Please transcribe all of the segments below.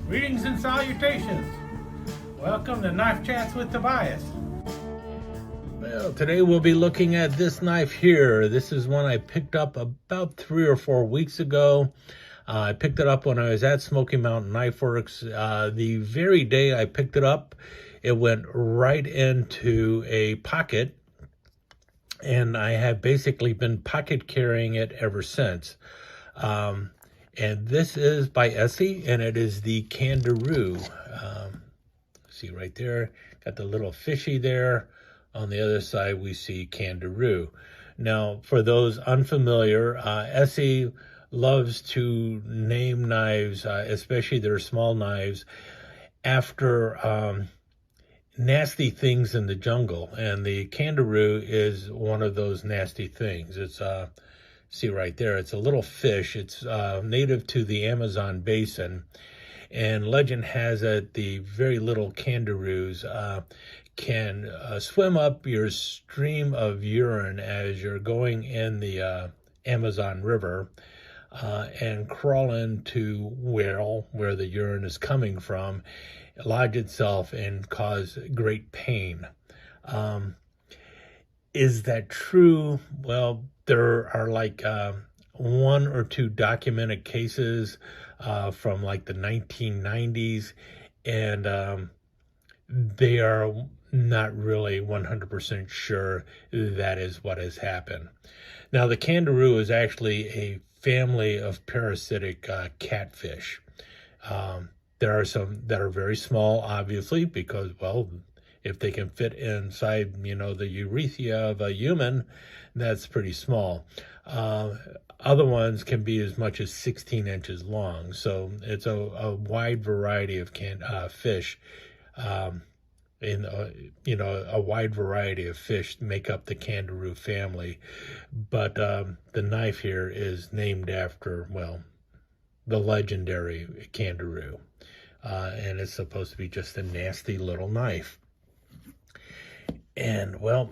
Greetings and salutations. Welcome to Knife Chats with Tobias. Well, today we'll be looking at this knife here. This is one I picked up about 3 or 4 weeks ago. I picked it up when I was at Smoky Mountain Knife Works. The very day I picked it up, it went right into a pocket, and I have basically been pocket carrying it ever since. And this is by Essie, and it is the Candiru. See right there, got the little fishy there. On the other side, we see Candiru. Now, for those unfamiliar, Essie loves to name knives, especially their small knives, after nasty things in the jungle. And the Candiru is one of those nasty things. It's see right there, it's a little fish. It's native to the Amazon basin, and legend has it the very little Candirus can swim up your stream of urine as you're going in the Amazon River and crawl into where the urine is coming from, lodge itself, and cause great pain. Is that true? Well, there are like 1 or 2 documented cases from like the 1990s, and they are not really 100% sure that is what has happened. Now, the Candiru is actually a family of parasitic catfish. There are some that are very small, obviously, because, well, if they can fit inside, the urethra of a human, that's pretty small. Other ones can be as much as 16 inches long. So it's a wide variety of fish. A wide variety of fish make up the Candiru family. But the knife here is named after, well, the legendary Candiru. And it's supposed to be just a nasty little knife. And, well,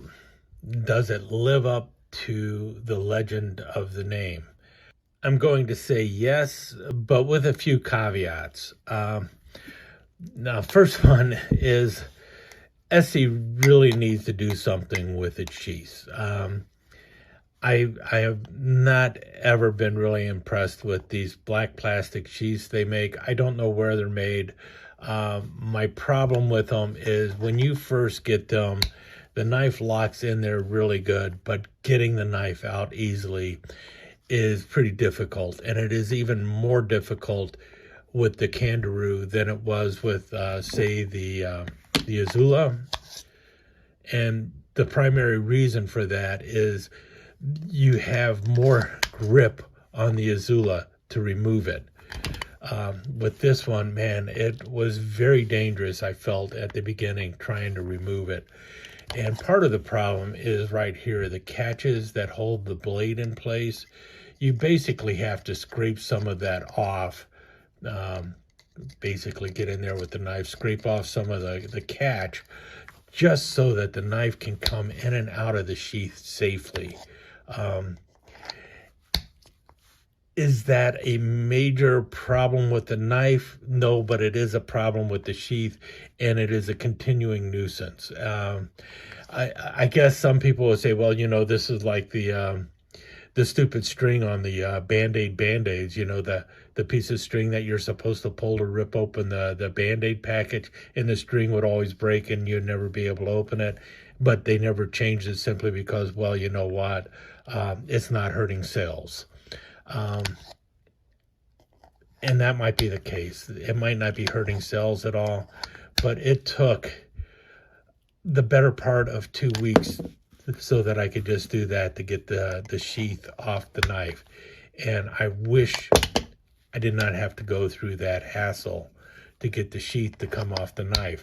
does it live up to the legend of the name? I'm going to say yes, but with a few caveats. Now, first one is Essie really needs to do something with its sheaths. I have not ever been really impressed with these black plastic sheaths they make. I don't know where they're made. My problem with them is when you first get them, the knife locks in there really good, but getting the knife out easily is pretty difficult. And it is even more difficult with the Candiru than it was with, say, the Azula. And the primary reason for that is you have more grip on the Azula to remove it. With this one, man, it was very dangerous, I felt, at the beginning trying to remove it. And part of the problem is right here, the catches that hold the blade in place. You basically have to scrape some of that off. Basically get in there with the knife, scrape off some of the catch, just so that the knife can come in and out of the sheath safely. Is that a major problem with the knife? No, but it is a problem with the sheath, and it is a continuing nuisance. I guess some people will say, well, this is like the stupid string on the Band-Aid Band-Aids, the piece of string that you're supposed to pull to rip open the Band-Aid package, and the string would always break and you'd never be able to open it. But they never changed it simply because, well, you know what? It's not hurting sales. And that might be the case. It might not be hurting sales at all, but it took the better part of 2 weeks so that I could just do that to get the sheath off the knife. And I wish I did not have to go through that hassle to get the sheath to come off the knife.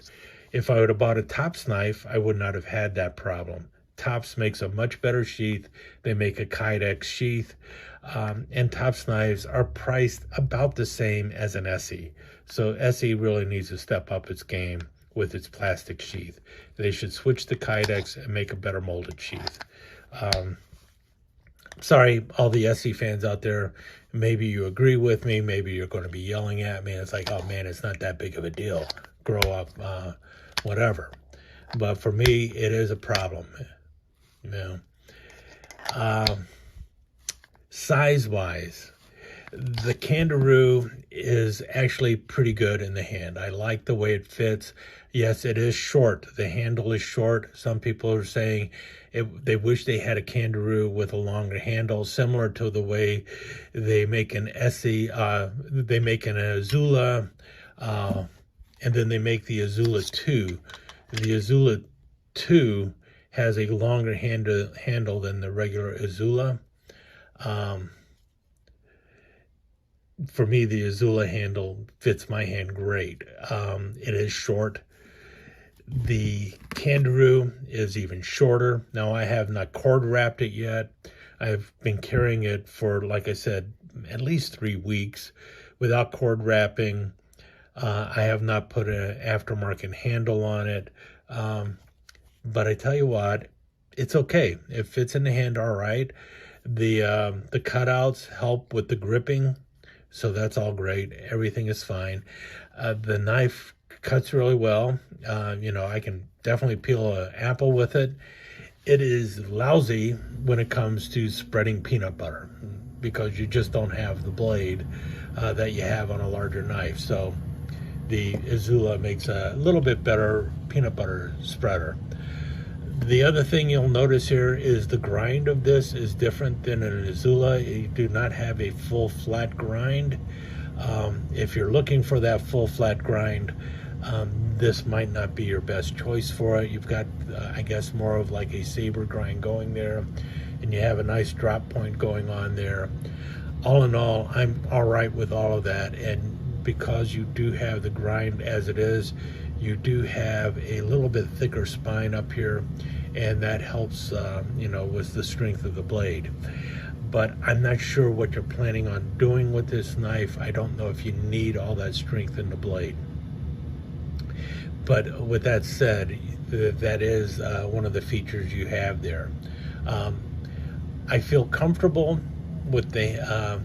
If I would have bought a Tops knife, I would not have had that problem. Tops makes a much better sheath. They make a Kydex sheath. And Tops knives are priced about the same as an Essie. So Essie really needs to step up its game with its plastic sheath. They should switch to Kydex and make a better molded sheath. Sorry, all the SE fans out there, maybe you agree with me, maybe you're going to be yelling at me. It's like, oh man, it's not that big of a deal. Grow up, whatever. But for me, it is a problem. You know, size-wise, the Candiru is actually pretty good in the hand. I like the way it fits. Yes, it is short. The handle is short. Some people are saying they wish they had a Candiru with a longer handle, similar to the way they make an SE, they make an Azula, and then they make the Azula 2. The Azula 2 has a longer handle than the regular Azula. For me, the Azula handle fits my hand great. It is short. The Candiru is even shorter. Now, I have not cord wrapped it yet. I've been carrying it for, like I said, at least 3 weeks without cord wrapping. I have not put an aftermarket handle on it. But I tell you what, it's okay. It fits in the hand all right. The cutouts help with the gripping, so that's all great. Everything is fine. The knife cuts really well. You know, I can definitely peel an apple with it. It is lousy when it comes to spreading peanut butter because you just don't have the blade that you have on a larger knife. So the Azula makes a little bit better peanut butter spreader. The other thing you'll notice here is the grind of this is different than an Azula. You do not have a full flat grind. If you're looking for that full flat grind, this might not be your best choice for it. You've got, I guess, more of like a saber grind going there, and you have a nice drop point going on there. All in all, I'm all right with all of that, and because you do have the grind as it is, you do have a little bit thicker spine up here, and that helps, you know, with the strength of the blade. But I'm not sure what you're planning on doing with this knife. I don't know if you need all that strength in the blade. But with that said, that is one of the features you have there. I feel comfortable with the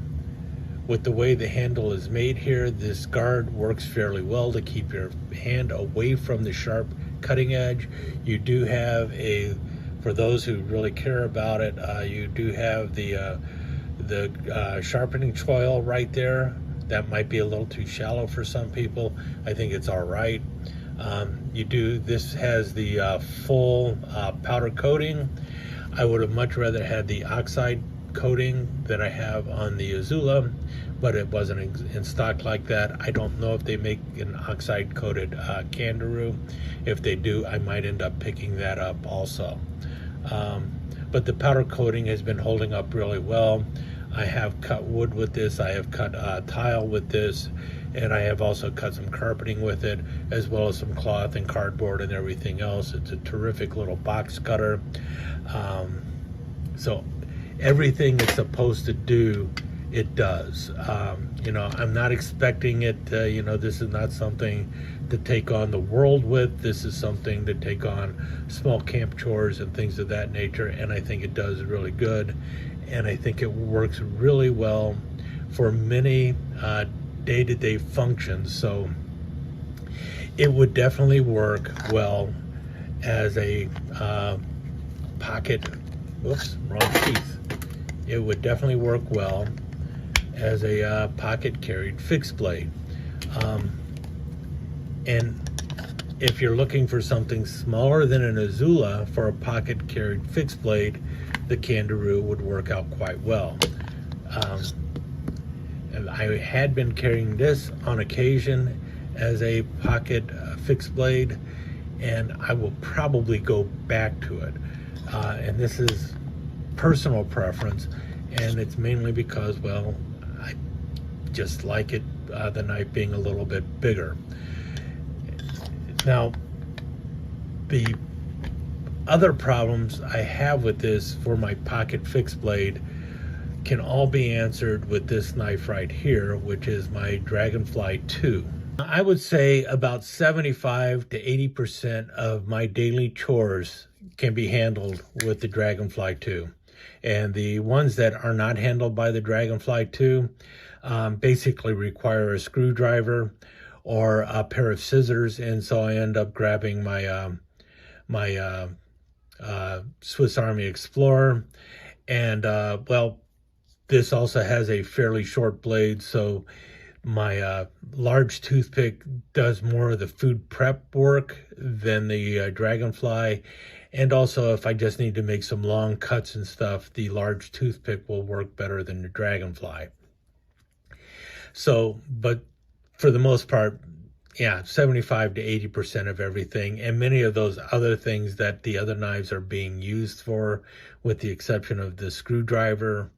way the handle is made here. This guard works fairly well to keep your hand away from the sharp cutting edge. You do have for those who really care about it, you do have the sharpening choil right there. That might be a little too shallow for some people. I think it's all right. This has the full powder coating. I would have much rather had the oxide coating that I have on the Azula, but it wasn't in stock like that. I don't know if they make an oxide coated Candiru. If they do, I might end up picking that up also. But the powder coating has been holding up really well. I have cut wood with this, I have cut tile with this, and I have also cut some carpeting with it, as well as some cloth and cardboard and everything else. It's a terrific little box cutter. So everything it's supposed to do, it does. You know, I'm not expecting it, you know, this is not something to take on the world with. This is something to take on small camp chores and things of that nature, and I think it does really good. And I think it works really well for many day-to-day functions. So it would definitely work well as a pocket, whoops, wrong piece. It would definitely work well as a pocket carried fixed blade. And if you're looking for something smaller than an Azula for a pocket carried fixed blade, the Candiru would work out quite well. I had been carrying this on occasion as a pocket fixed blade, and I will probably go back to it. And this is personal preference, and it's mainly because, well, I just like it, the knife being a little bit bigger. Now, the other problems I have with this for my pocket fixed blade can all be answered with this knife right here, which is my Dragonfly 2. I would say about 75 to 80% of my daily chores can be handled with the Dragonfly 2. And the ones that are not handled by the Dragonfly 2 basically require a screwdriver or a pair of scissors, and so I end up grabbing my Swiss Army Explorer. And well, this also has a fairly short blade, so my large toothpick does more of the food prep work than the Dragonfly. And also, if I just need to make some long cuts and stuff, the large toothpick will work better than the Dragonfly. So, but for the most part, yeah, 75 to 80% of everything, and many of those other things that the other knives are being used for, with the exception of the screwdriver,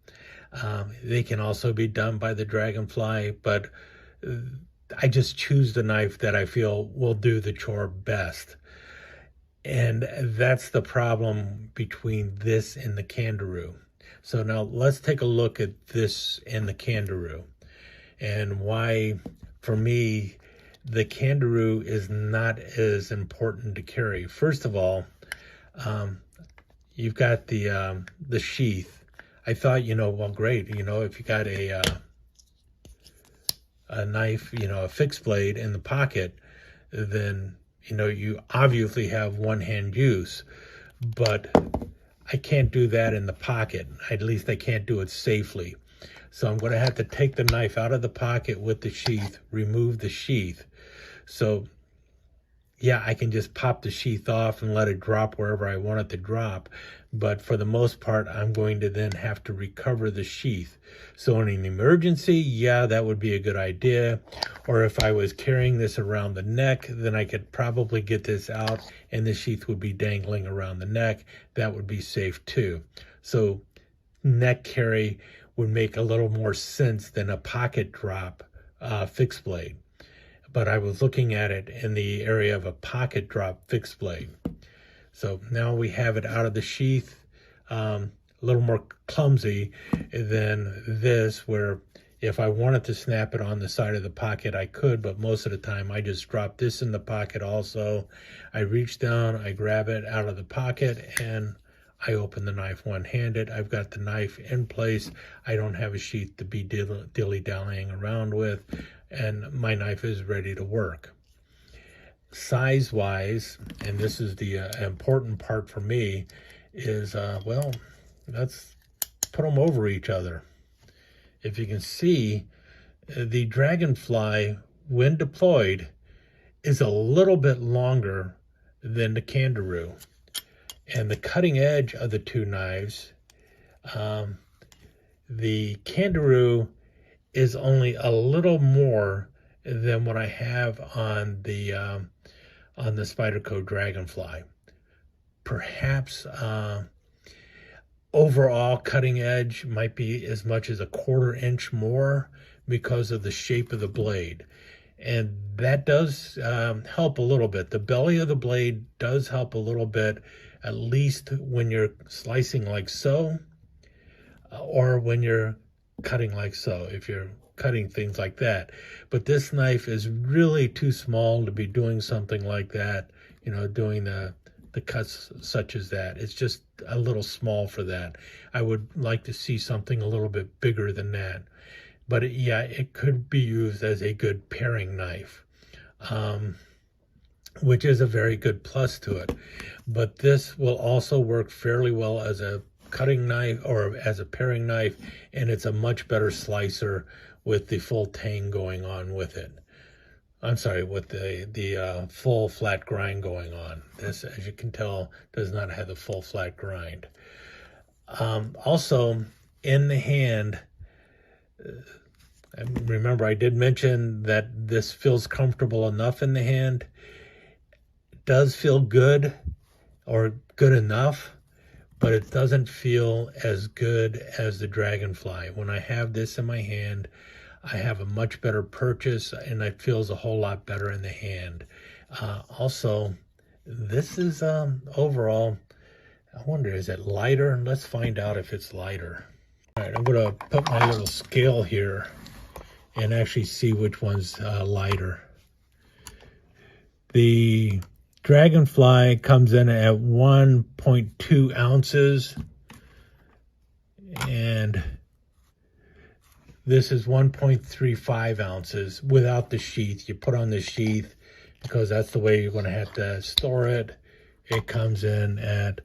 they can also be done by the Dragonfly, but I just choose the knife that I feel will do the chore best. And that's the problem between this and the Candiru. So now let's take a look at this and the Candiru, and why, for me, the Candiru is not as important to carry. First of all, you've got the sheath. I thought, well, great, if you got a knife, a fixed blade in the pocket, then, you obviously have one-hand use. But I can't do that in the pocket. At least I can't do it safely. So I'm going to have to take the knife out of the pocket with the sheath, remove the sheath. So, yeah, I can just pop the sheath off and let it drop wherever I want it to drop. But for the most part, I'm going to then have to recover the sheath. So in an emergency, yeah, that would be a good idea. Or if I was carrying this around the neck, then I could probably get this out and the sheath would be dangling around the neck. That would be safe too. So neck carry would make a little more sense than a pocket drop fixed blade. But I was looking at it in the area of a pocket drop fixed blade. So now we have it out of the sheath, a little more clumsy than this, where if I wanted to snap it on the side of the pocket, I could, but most of the time I just drop this in the pocket also. I reach down, I grab it out of the pocket, and I open the knife one-handed. I've got the knife in place. I don't have a sheath to be dilly-dallying around with, and my knife is ready to work. Size-wise, and this is the important part for me, is, well, let's put them over each other. If you can see, the Dragonfly, when deployed, is a little bit longer than the Candiru. And the cutting edge of the two knives, the Candiru is only a little more than what I have on the Spyderco Dragonfly. Perhaps overall cutting edge might be as much as a 1/4 inch more because of the shape of the blade. And that does help a little bit. The belly of the blade does help a little bit, at least when you're slicing like so, or when you're cutting like so, if you're cutting things like that. But this knife is really too small to be doing something like that, doing the cuts such as that. It's just a little small for that. I would like to see something a little bit bigger than that. But it could be used as a good paring knife, which is a very good plus to it. But this will also work fairly well as a cutting knife or as a paring knife, and it's a much better slicer with the full tang going on with it. I'm sorry, with the full flat grind going on. This, as you can tell, does not have the full flat grind. Also, in the hand, remember I did mention that this feels comfortable enough in the hand. It does feel good, or good enough, but it doesn't feel as good as the Dragonfly. When I have this in my hand, I have a much better purchase, and it feels a whole lot better in the hand. Also, this is overall, I wonder, is it lighter? Let's find out if it's lighter. All right, I'm going to put my little scale here and actually see which one's lighter. The Dragonfly comes in at 1.2 ounces. And this is 1.35 ounces without the sheath. You put on the sheath because that's the way you're going to have to store it. It comes in at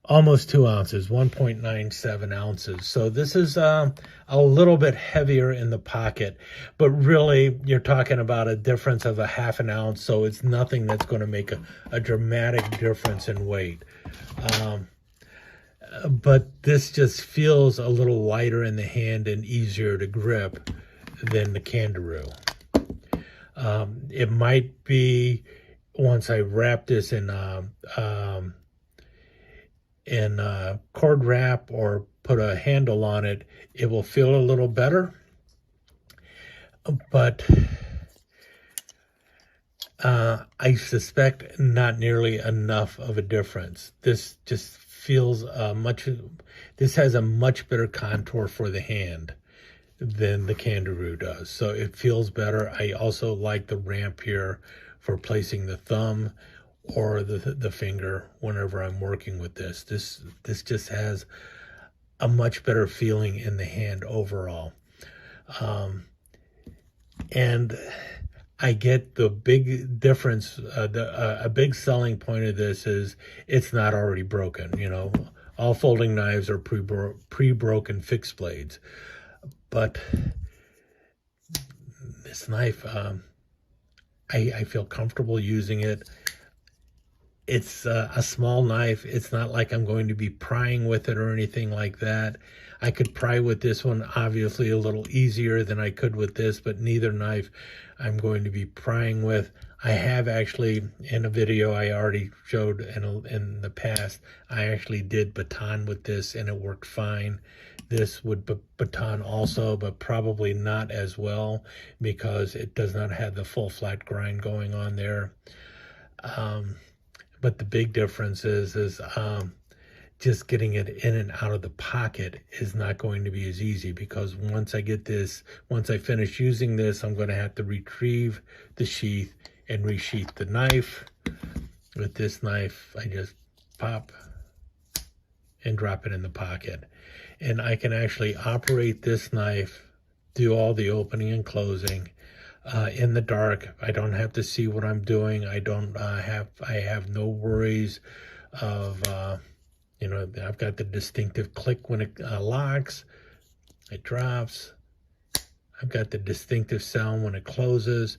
almost 2 ounces, 1.97 ounces. So this is a little bit heavier in the pocket, but really you're talking about a difference of a half an ounce. So it's nothing that's going to make a dramatic difference in weight. But this just feels a little lighter in the hand and easier to grip than the Candiru. It might be once I wrap this in cord wrap or put a handle on it, it will feel a little better. But I suspect not nearly enough of a difference. This just feels this has a much better contour for the hand than the Candiru does. So it feels better. I also like the ramp here for placing the thumb or the finger whenever I'm working with this. This just has a much better feeling in the hand overall. And I get the big difference, a big selling point of this is it's not already broken. You know, all folding knives are pre-broken fixed blades. But this knife, I feel comfortable using it. It's a small knife. It's not like I'm going to be prying with it or anything like that. I could pry with this one, obviously a little easier than I could with this, but neither knife I'm going to be prying with. I have actually, in a video I already showed in the past, I actually did baton with this and it worked fine. This would baton also, but probably not as well because it does not have the full flat grind going on there. But the big difference is just getting it in and out of the pocket is not going to be as easy because once I finish using this, I'm going to have to retrieve the sheath and resheath the knife. With this knife, I just pop and drop it in the pocket. And I can actually operate this knife, do all the opening and closing in the dark. I don't have to see what I'm doing. I have no worries of, you know, I've got the distinctive click when it locks, it drops. I've got the distinctive sound when it closes.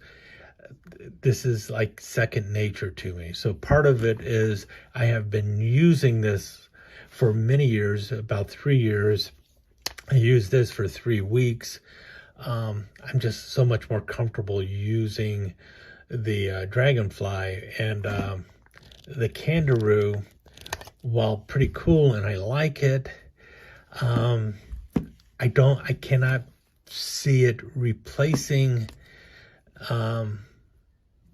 This is like second nature to me. So part of it is I have been using this for many years, about 3 years. I used this for 3 weeks. I'm just so much more comfortable using the Dragonfly, and the Candiru, while pretty cool and I like it, I cannot see it replacing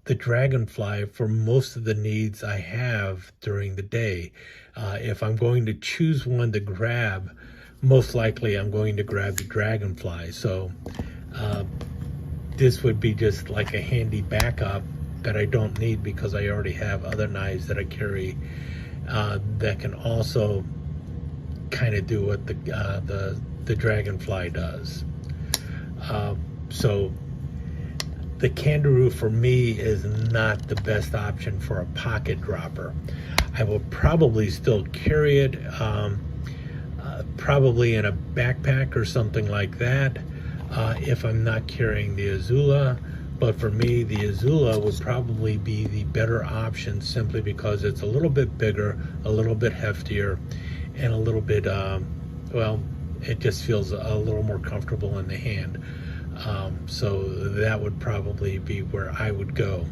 the Dragonfly for most of the needs I have during the day. If I'm going to choose one to grab, most likely I'm going to grab the Dragonfly. So this would be just like a handy backup that I don't need because I already have other knives that I carry that can also kind of do what the Dragonfly does. So the Candiru for me is not the best option for a pocket dropper. I will probably still carry it, probably in a backpack or something like that, if I'm not carrying the Azula. But for me, the Azula would probably be the better option simply because it's a little bit bigger, a little bit heftier, and a little bit, well, it just feels a little more comfortable in the hand. So that would probably be where I would go.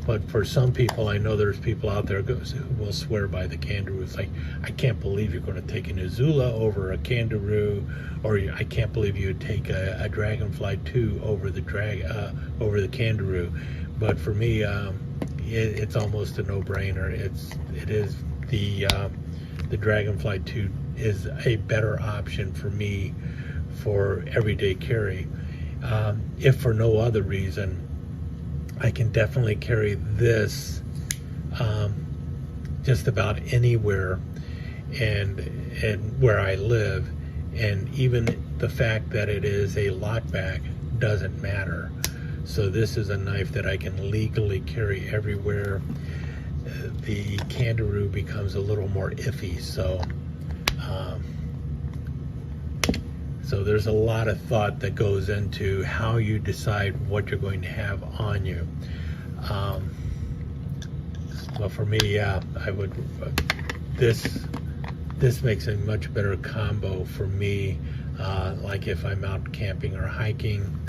But for some people, I know there's people out there who will swear by the Candiru. It's like, I can't believe you're going to take an Azula over a Candiru, or I can't believe you would take a Dragonfly 2 over the Candiru. But for me, it's almost a no-brainer. It is the Dragonfly 2 is a better option for me for everyday carry. If for no other reason, I can definitely carry this just about anywhere, and where I live, and even the fact that it is a lockback doesn't matter. So this is a knife that I can legally carry everywhere. The Candiru becomes a little more iffy, so so there's a lot of thought that goes into how you decide what you're going to have on you. But for me, yeah, I would. This makes a much better combo for me. Like if I'm out camping or hiking,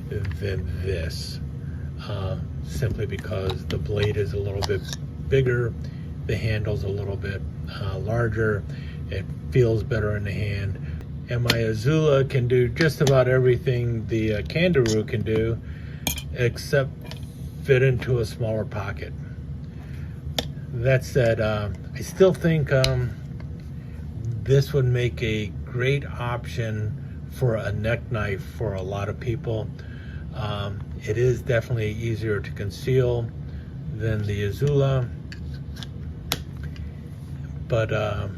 than this. Simply because the blade is a little bit bigger, the handle's a little bit larger, it feels better in the hand, and my Azula can do just about everything the Candiru can do, except fit into a smaller pocket. That said, I still think this would make a great option for a neck knife for a lot of people. It is definitely easier to conceal than the Azula, but I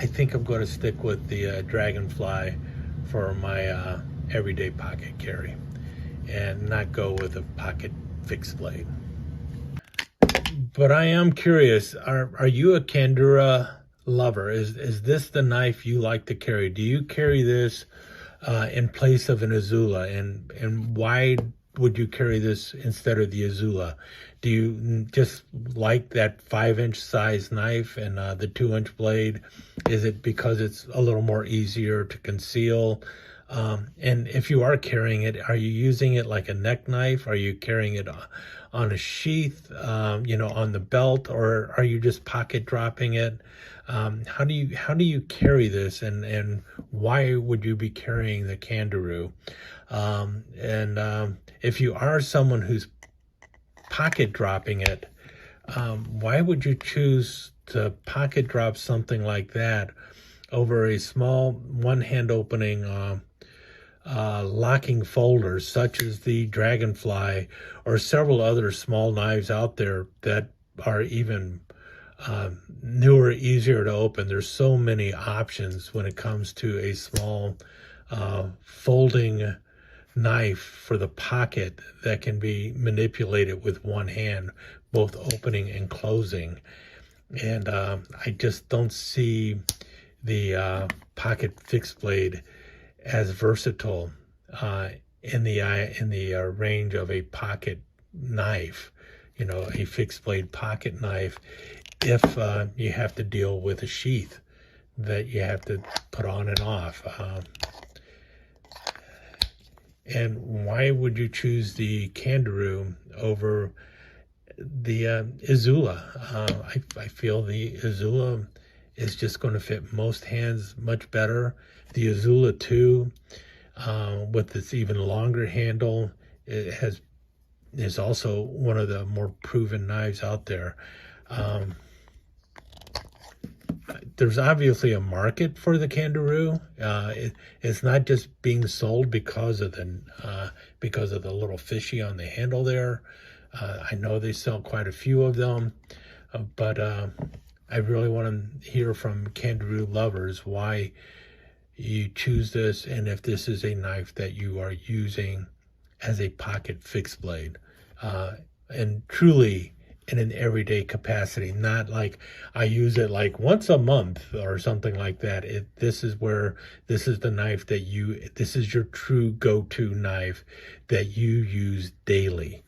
think I'm going to stick with the Dragonfly for my everyday pocket carry and not go with a pocket fixed blade. But I am curious, are you a Candiru lover? Is this the knife you like to carry? Do you carry this in place of an Azula, and why would you carry this instead of the Azula? Do you just like that 5-inch size knife and the 2-inch blade? Is it because it's a little more easier to conceal? And if you are carrying it, are you using it like a neck knife? Are you carrying it on a sheath, you know, on the belt, or are you just pocket dropping it? How do you carry this, and why would you be carrying the Candiru? If you are someone who's pocket dropping it, why would you choose to pocket drop something like that over a small one-hand opening locking folders such as the Dragonfly or several other small knives out there that are even newer, easier to open? There's so many options when it comes to a small folding knife for the pocket that can be manipulated with one hand, both opening and closing. And I just don't see the pocket fixed blade as versatile in the range of a pocket knife, you know, a fixed blade pocket knife, if you have to deal with a sheath that you have to put on and off. And why would you choose the Candiru over the Azula? I feel the Azula is just going to fit most hands much better. The Azula 2, with its even longer handle, is also one of the more proven knives out there. There's obviously a market for the Candiru. It's not just being sold because of the little fishy on the handle there. I know they sell quite a few of them, but I really want to hear from Candiru lovers why you choose this, and if this is a knife that you are using as a pocket fixed blade, and truly in an everyday capacity, not like I use it like once a month or something like that. This is the knife that this is your true go-to knife that you use daily,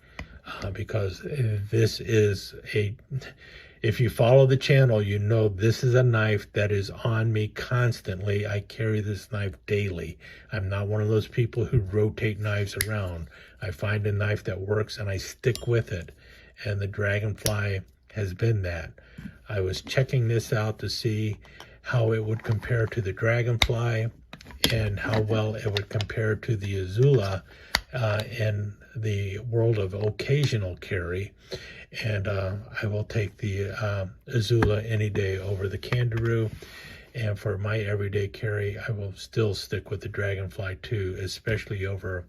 because if you follow the channel, you know this is a knife that is on me constantly. I carry this knife daily. I'm not one of those people who rotate knives around. I find a knife that works and I stick with it. And the Dragonfly has been that. I was checking this out to see how it would compare to the Dragonfly and how well it would compare to the Azula in the world of occasional carry. And I will take the Azula any day over the Candiru. And for my everyday carry, I will still stick with the Dragonfly too, especially over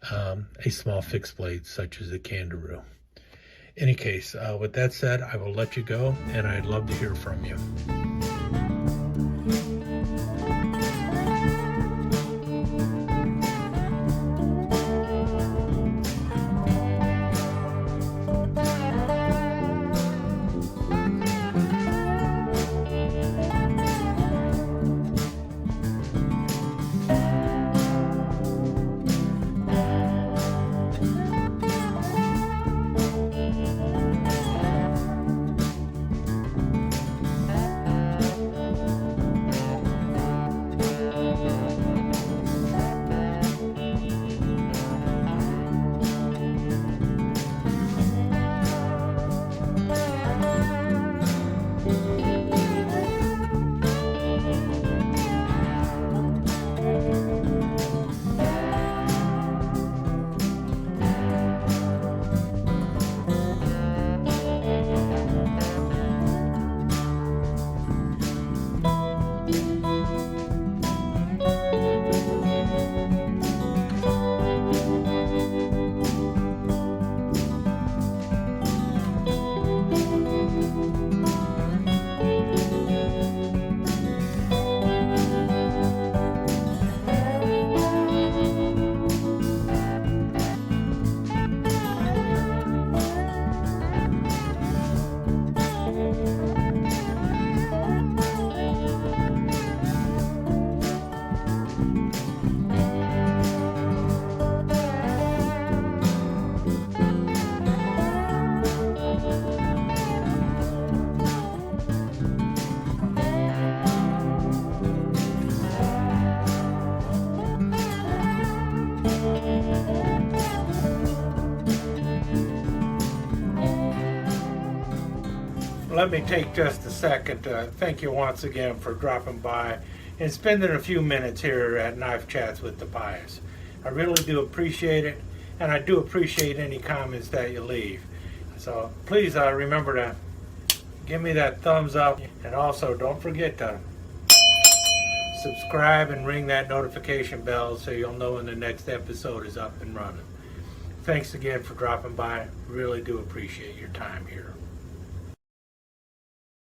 a small fixed blade such as the Candiru. Any case, with that said, I will let you go, and I'd love to hear from you. Let me take just a second to thank you once again for dropping by and spending a few minutes here at Knife Chats with Tobias. I really do appreciate it, and I do appreciate any comments that you leave. So please remember to give me that thumbs up, and also don't forget to subscribe and ring that notification bell so you'll know when the next episode is up and running. Thanks again for dropping by. Really do appreciate your time here.